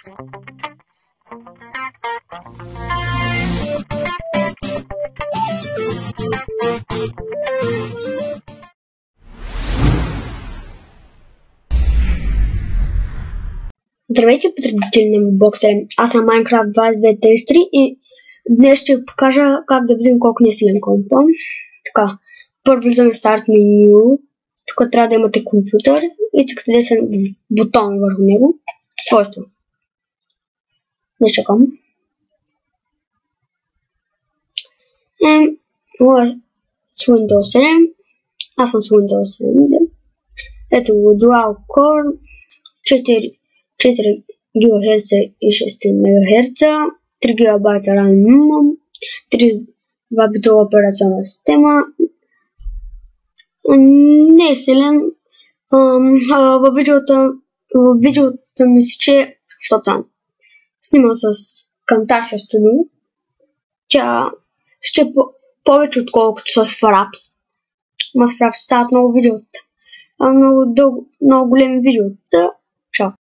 Здравейте, потребители на Mobox 7. Аз съм Minecraft 2233 и днес ще покажа как да видим колко ни е силен компа. Така, първо влизаме в старт меню. Тук трябва да имате компютър и тук да се бутон върху него. Свойства. Не чакам. С Windows 7. Аз съм с Windows 7. Ето го, Dual Core 4 ГГц и 6 МГц, 3 ГБ RAM, 2 битова операционна система. Не е силен. Във видеото мисля, че защото снимам с Camtasia Studio, тя ще е повече отколкото с Fraps. С Fraps стават много видеота. Много големи видеота.